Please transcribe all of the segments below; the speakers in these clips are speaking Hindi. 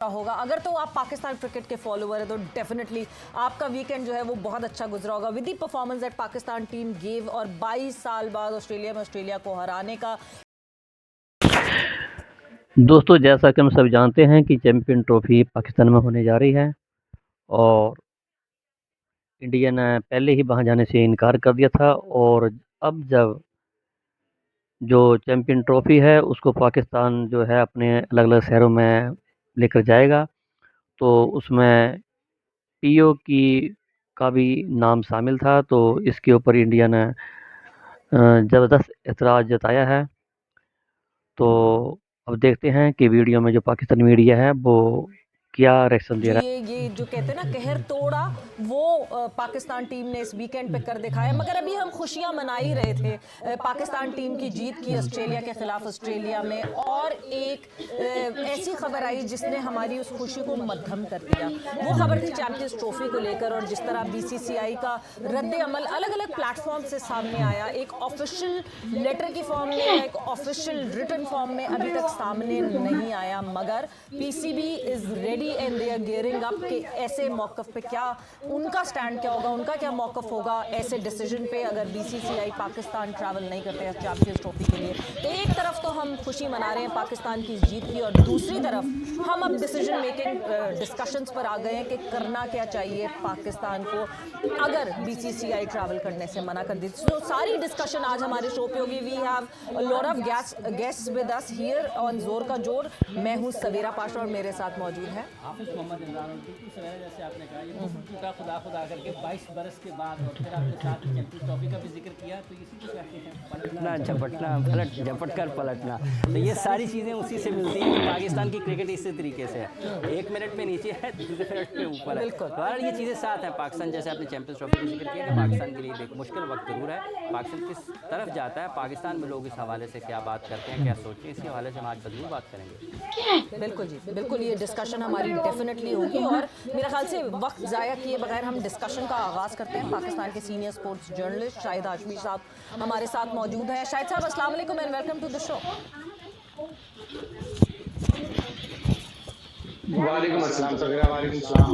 होगा। अगर तो आप पाकिस्तान क्रिकेट के फॉलोअर है तो डेफिनेटली आपका वीकेंड जो है वो बहुत अच्छा गुजरा होगा with the performance that Pakistan team gave और 22 साल बाद ऑस्ट्रेलिया में ऑस्ट्रेलिया को हराने का। दोस्तों, जैसा कि हम सब जानते हैं कि चैंपियन ट्रॉफी पाकिस्तान में होने जा रही है और इंडिया ने पहले ही वहां जाने से इनकार कर दिया था। और अब जब जो चैंपियन ट्रॉफी है उसको पाकिस्तान जो है अपने अलग अलग शहरों में लेकर जाएगा, तो उसमें पीओ की का भी नाम शामिल था। तो इसके ऊपर इंडिया ने ज़बरदस्त एतराज़ जताया है। तो अब देखते हैं कि वीडियो में जो पाकिस्तानी मीडिया है वो क्या रिएक्शन दे जो रहा ये जो कहते हैं ना कहर तोड़ा वो पाकिस्तान टीम ने इस वीकेंड पे कर दिखाया। मगर अभी हम खुशियां मना ही रहे थे पाकिस्तान टीम की जीत की ऑस्ट्रेलिया के खिलाफ ऑस्ट्रेलिया में, और एक ऐसी खबर आई जिसने हमारी उस खुशी को मद्धम कर दिया। वो खबर थी चैंपियंस ट्रॉफी को लेकर, और जिस तरह बीसीसीआई का रद्द अमल अलग अलग प्लेटफॉर्म से सामने आया, एक ऑफिशियल लेटर की फॉर्म में या एक ऑफिशियल रिटन फॉर्म में अभी तक सामने नहीं आया। मगर PCB is ready and they are gearing up कि ऐसे मौकफ पे क्या उनका स्टैंड क्या होगा, उनका क्या मौकफ होगा ऐसे डिसीजन पे अगर बीसीसीआई पाकिस्तान ट्रैवल नहीं करते हैं चैंपियंस ट्रॉफी के लिए। तो एक तरफ तो हम खुशी मना रहे हैं पाकिस्तान की जीत की, और दूसरी तरफ हम अब डिसीजन मेकिंग डिस्कशंस पर आ गए हैं कि करना क्या चाहिए पाकिस्तान को अगर बीसीसीआई ट्रैवल करने से मना कर दी। तो सारी डिस्कशन आज हमारे शो पे होगी। We have a lot of guests with us here on जोर का जोर। मैं हूं सवेरा पाशा और मेरे साथ मौजूद है हाफिज मोहम्मद इमरान। बिल्कुल सवेरा जैसे आपने कहा, ये बहुत टूटा खुदा खुदा करके 22 बरस के बाद, और फिर आपके साथ चैंपियंस ट्रॉफी का भी जिक्र किया, तो इसी को कहते हैं पलटना झपटना, झपट कर पलटना। तो ये सारी चीज़ें उसी से मिलती हैं कि पाकिस्तान की क्रिकेट इसी तरीके से है, 1 मिनट पे नीचे है, दूसरे मिनट पे ऊपर है। तो ये चीज़ें साथ हैं। पाकिस्तान जैसे आपने चैंपियंस ट्रॉफी का जिक्र किया कि पाकिस्तान के लिए एक मुश्किल वक्त जरूर है। पाकिस्तान किस तरफ जाता है, पाकिस्तान में लोग इस हवाले से क्या बात करते हैं, क्या सोचते हैं, इसके हवाले से हम आज जरूर बात करेंगे। बिल्कुल जी, बिल्कुल ये डिस्कशन हमारी डेफिनेटली होगी। और मेरा ख्याल से वक्त ज़ाया किए बगैर हम डिस्कशन का आगाज़ करते हैं। पाकिस्तान के senior sports journalist Shahid Hashmi साहब हमारे साथ मौजूद हैं। शाहिद साहब, अस्सलाम वालेकुम and welcome to the show. वालेकुम अस्सलाम सगीरा। वालेकुम सलाम।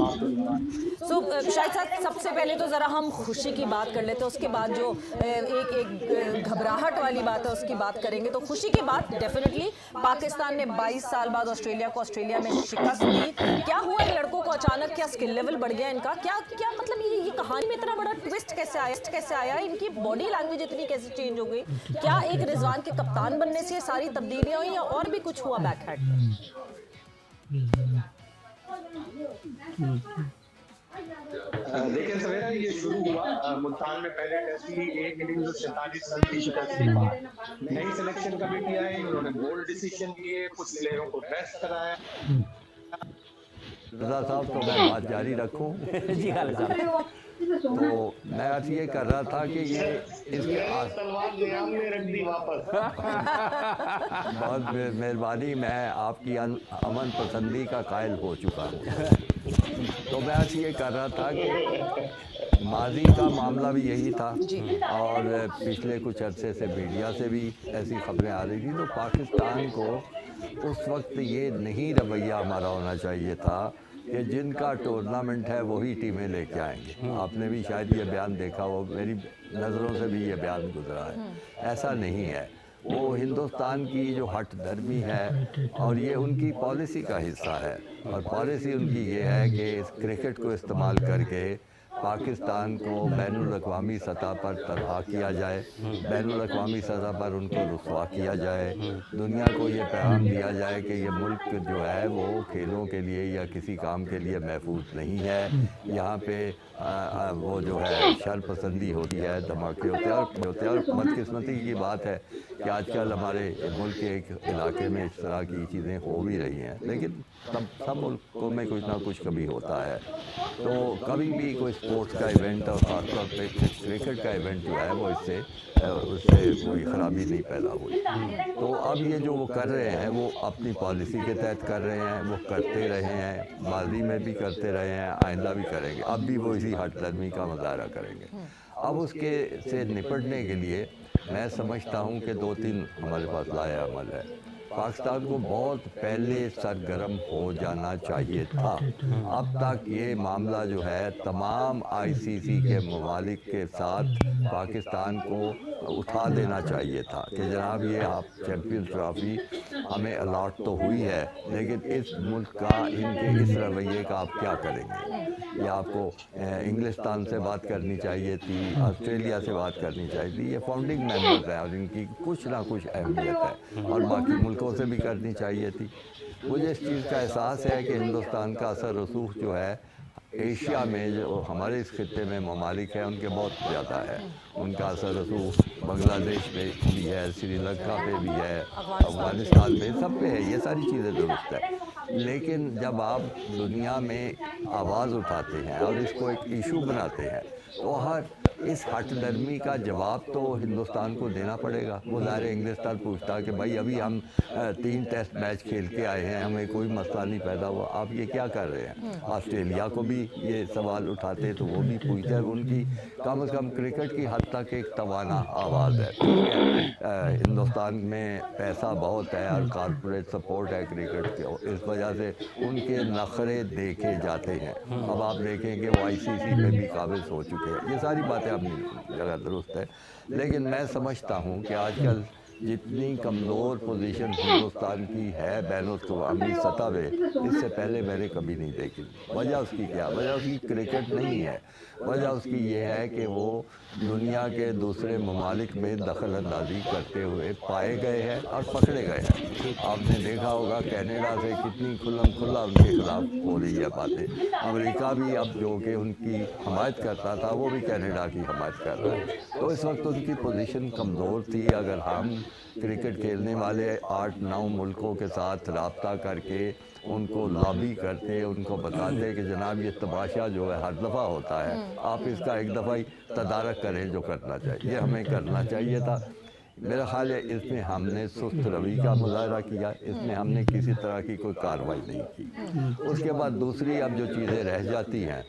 सो शायद साहब, सबसे पहले तो ज़रा हम खुशी की बात कर लेते हैं, उसके बाद जो एक घबराहट वाली बात है उसकी बात करेंगे। तो खुशी की बात डेफिनेटली पाकिस्तान ने 22 साल बाद ऑस्ट्रेलिया को ऑस्ट्रेलिया में शिकस्त दी। क्या हुआ इन लड़कों को अचानक, क्या स्किल लेवल बढ़ गया इनका, क्या क्या मतलब ये कहानी में इतना बड़ा ट्विस्ट कैसे आया, इनकी बॉडी लैंग्वेज इतनी कैसे चेंज हो गई? क्या एक रिजवान के कप्तान बनने से सारी तब्दीलियाँ हुई या और भी कुछ हुआ बैक हैंड? देखिए सवेरा, ये शुरू हुआ मुल्तान में पहले टेस्ट की एक इनिंग्स 47 रन की शिकस्त के बाद नई सिलेक्शन कमेटी आई, उन्होंने बोल्ड डिसीजन लिए, कुछ प्लेयरों को रेस्ट कराया। रजा साहब, तो मैं बात जारी रखूं? जी खालिद साहब। तो मैं अर्ज ये कर रहा था कि ये इसके तलवार नियाम ने रख दी वापस। बहुत मेहरबानी, मैं आपकी अमन पसंदी का कायल हो चुका हूँ। तो मैं अर्ज ये कर रहा था कि माजी का मामला भी यही था, और पिछले कुछ अरसे से मीडिया से भी ऐसी खबरें आ रही थी। तो पाकिस्तान को उस वक्त ये नहीं रवैया हमारा होना चाहिए था कि जिनका टूर्नामेंट है वही टीमें लेके आएंगे। आपने भी शायद ये बयान देखा हो, मेरी नज़रों से भी ये बयान गुजरा है। ऐसा नहीं है। वो हिंदुस्तान की जो हट धर्मी है और ये उनकी पॉलिसी का हिस्सा है, और पॉलिसी उनकी ये है कि इस क्रिकेट को इस्तेमाल करके पाकिस्तान को बैनुल-अक़वामी सतह पर तबाह किया जाए, बैनुल-अक़वामी सतह पर उनको रुसवा किया जाए, दुनिया को ये पैगाम दिया जाए कि ये मुल्क जो है वो खेलों के लिए या किसी काम के लिए महफूज नहीं है। यहाँ पे वो जो है शरपसंदी होती है, धमाके होते हैं। और बदकिस्मती की बात है कि आजकल हमारे मुल्क के एक इलाके में इस तरह की चीज़ें हो भी रही हैं, लेकिन सब मुल्कों में कुछ ना कुछ कभी होता है। तो कभी भी कोई स्पोर्ट्स का इवेंट, और ख़ासतौर पे क्रिकेट का इवेंट जो है वो उससे कोई ख़राबी नहीं पैदा हुई। तो अब ये जो वो कर रहे हैं वो अपनी पॉलिसी के तहत कर रहे हैं, वो करते रहे हैं, माजी में भी करते रहे हैं, आइंदा भी करेंगे, अब भी वो इसी हट धर्मी का मुजाहरा करेंगे। अब उसके से निपटने के लिए मैं समझता हूँ कि 2-3 हमारे पास लाए अमल है। पाकिस्तान को बहुत पहले सरगर्म हो जाना चाहिए था। अब तक ये मामला जो है तमाम आईसीसी के ममालिक के साथ पाकिस्तान को उठा देना चाहिए था कि जनाब ये आप चैम्पियंस ट्रॉफी हमें अलॉट तो हुई है, लेकिन इस मुल्क का इनके इस रवैये का आप क्या करेंगे। ये आपको इंग्लिस्तान से बात करनी चाहिए थी, ऑस्ट्रेलिया से बात करनी चाहिए थी। ये फाउंडिंग मेंबर्स हैं और इनकी कुछ ना कुछ अहमियत है, और बाकी मुल्कों से भी करनी चाहिए थी। मुझे इस चीज़ का एहसास है कि हिंदुस्तान का असर रसूख जो है एशिया में, जो हमारे इस खत्े में ममालिक हैं उनके बहुत ज़्यादा है। उनका असर रसूख बांग्लादेश में भी है, श्रीलंका पे भी है, अफगानिस्तान में, सब पे है। ये सारी चीज़ें दुरुस्त है, लेकिन जब आप दुनिया में आवाज़ उठाते हैं और इसको एक इशू बनाते हैं तो हर इस हट दर्मी का जवाब तो हिंदुस्तान को देना पड़ेगा। वो ज़ाहिर इंग्लिस्तान पूछता कि भाई अभी हम 3 टेस्ट मैच खेल के आए हैं, हमें कोई मसला नहीं पैदा हुआ, आप ये क्या कर रहे हैं। ऑस्ट्रेलिया को भी ये सवाल उठाते तो वो भी पूछते हैं। उनकी कम से कम क्रिकेट की हद तक एक तवाना आवाज़ है। हिंदुस्तान में पैसा बहुत है और कॉरपोरेट सपोर्ट है क्रिकेट के, इस वजह से उनके नखरे देखे जाते हैं। अब आप देखें कि वो आईसीसी पे भी काबिज हो चुके हैं। ये सारी बातें अपनी जगह दुरुस्त है, लेकिन मैं समझता हूँ कि आजकल जितनी कमज़ोर पोजीशन हिंदुस्तान की है बैनुल-अक़वामी सतह पे, इससे पहले मैंने कभी नहीं देखी। वजह उसकी क्या? वजह उसकी क्रिकेट नहीं है, वजह उसकी ये है कि वो दुनिया के दूसरे ममालिक में दखल अंदाजी करते हुए पाए गए हैं और पकड़े गए हैं। आपने देखा होगा कनाडा से कितनी खुल्लम खुल्ला उनके खिलाफ हो रही है बातें। अमेरिका भी अब जो कि उनकी हमायत करता था वो भी कनाडा की हमायत कर रहा है। तो इस वक्त उनकी पोजीशन कमज़ोर थी। अगर हम क्रिकेट खेलने वाले 8-9 मुल्कों के साथ रब्ता करके उनको लॉबी करते, उनको बताते कि जनाब ये तमाशा जो है हर दफ़ा होता है, आप इसका एक दफ़ा ही तदारक करें जो करना चाहिए, ये हमें करना चाहिए था। मेरा ख्याल है इसमें हमने सुस्त रवि का मुजाहरा किया, इसमें हमने किसी तरह की कोई कार्रवाई नहीं की। उसके बाद दूसरी अब जो चीज़ें रह जाती हैं,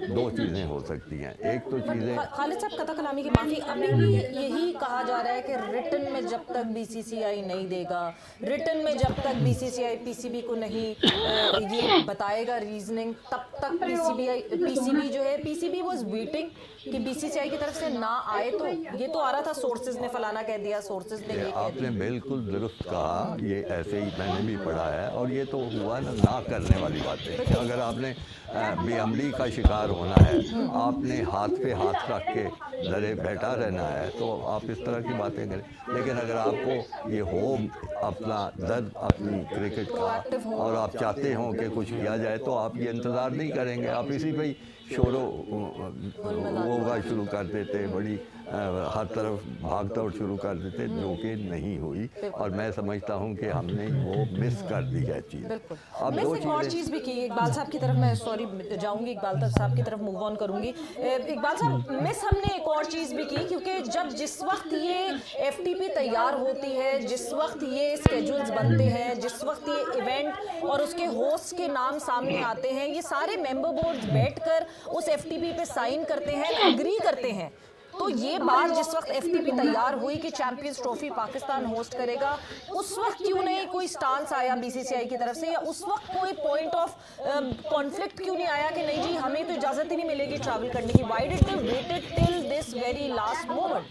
2 चीज़ें हो सकती हैं। एक तो चीज़ें खालिद साहब, कथा कलामी की माफ़ी, अभी भी यही कहा जा रहा है कि रिटन में जब तक बीसीसीआई नहीं देगा, रिटन में जब तक बीसीसीआई पीसीबी को नहीं ये बताएगा रीजनिंग, तब तक पीसीबी जो है, पीसीबी वाज वेटिंग कि बीसीसीआई की तरफ से ना आए। तो ये तो आ रहा था सोर्सेज ने फलाना कह दिया, सोर्सेज ने ये कह आपने दिया। बिल्कुल दुरुस्त कहा, ये ऐसे ही मैंने भी पढ़ा है, और ये तो हुआ ना करने वाली बात है कि अगर आपने बेअमली का शिकार होना है, आपने हाथ पे हाथ रख के लड़े बैठा रहना है, तो आप इस तरह की बातें करें। लेकिन अगर आपको ये हो अपना दर्द अपनी क्रिकेट का और आप चाहते हो कि कुछ किया जाए, तो आप ये इंतज़ार नहीं करेंगे, आप इसी पे ही शोरो होगा शुरू कर देते, बड़ी हर तरफ भाग दौड़ शुरू कर देते, जो कि नहीं हुई। और मैं समझता हूँ कि हमने वो मिस कर दी है चीज़। अब मिस एक और चीज़ भी की, इकबाल साहब की तरफ मैं सॉरी जाऊंगी, इकबाल साहब की तरफ मूव ऑन करूंगी। इकबाल साहब, मिस हमने एक और चीज़ भी की, क्योंकि जिस वक्त ये एफटीपी तैयार होती है, जिस वक्त ये स्केड्यूल्स बनते हैं, जिस वक्त ये इवेंट और उसके होस्ट के नाम सामने आते हैं, ये सारे मेंबर बोर्ड्स बैठकर उस एफटीपी पे साइन करते हैं, एग्री करते हैं। तो ये बात जिस वक्त एफटीपी तैयार हुई कि चैंपियंस ट्रॉफी पाकिस्तान होस्ट करेगा, उस वक्त क्यों नहीं कोई स्टांस आया बीसीसीआई की तरफ से, या उस वक्त कोई पॉइंट ऑफ कॉन्फ्लिक्ट क्यों नहीं आया कि नहीं जी हमें तो इजाजत ही नहीं मिलेगी ट्रैवल करने की? Why did they waited till this very last moment?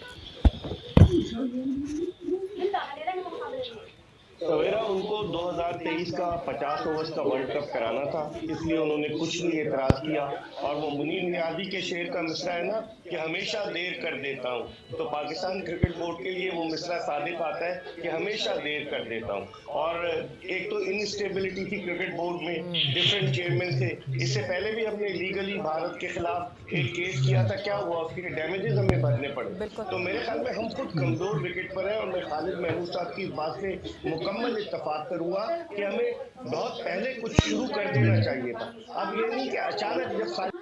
सवेरा उनको 2023 का 50 ओवर्स का वर्ल्ड कप कराना था, इसलिए उन्होंने कुछ नहीं एतराज़ किया। और वो मुनीर नियाज़ी के शेर का मिसरा है ना कि हमेशा देर कर देता हूँ, तो पाकिस्तान क्रिकेट बोर्ड के लिए वो मिसरा सादिक आता है कि हमेशा देर कर देता हूँ। और एक तो इनस्टेबिलिटी थी क्रिकेट बोर्ड में, डिफरेंट चेयरमैन थे। इससे पहले भी हमने लीगली भारत के खिलाफ एक केस किया था, क्या हुआ, उसके डैमेजेस हमें भरने पड़े। तो मेरे ख्याल में हम खुद कमजोर विकेट पर हैं, और मैं खालिद महमूद साहब की बात से मुकम्मल इत्तफाक करूंगा कि हमें बहुत पहले कुछ शुरू कर देना चाहिए था। अब ये नहीं कि अचानक जब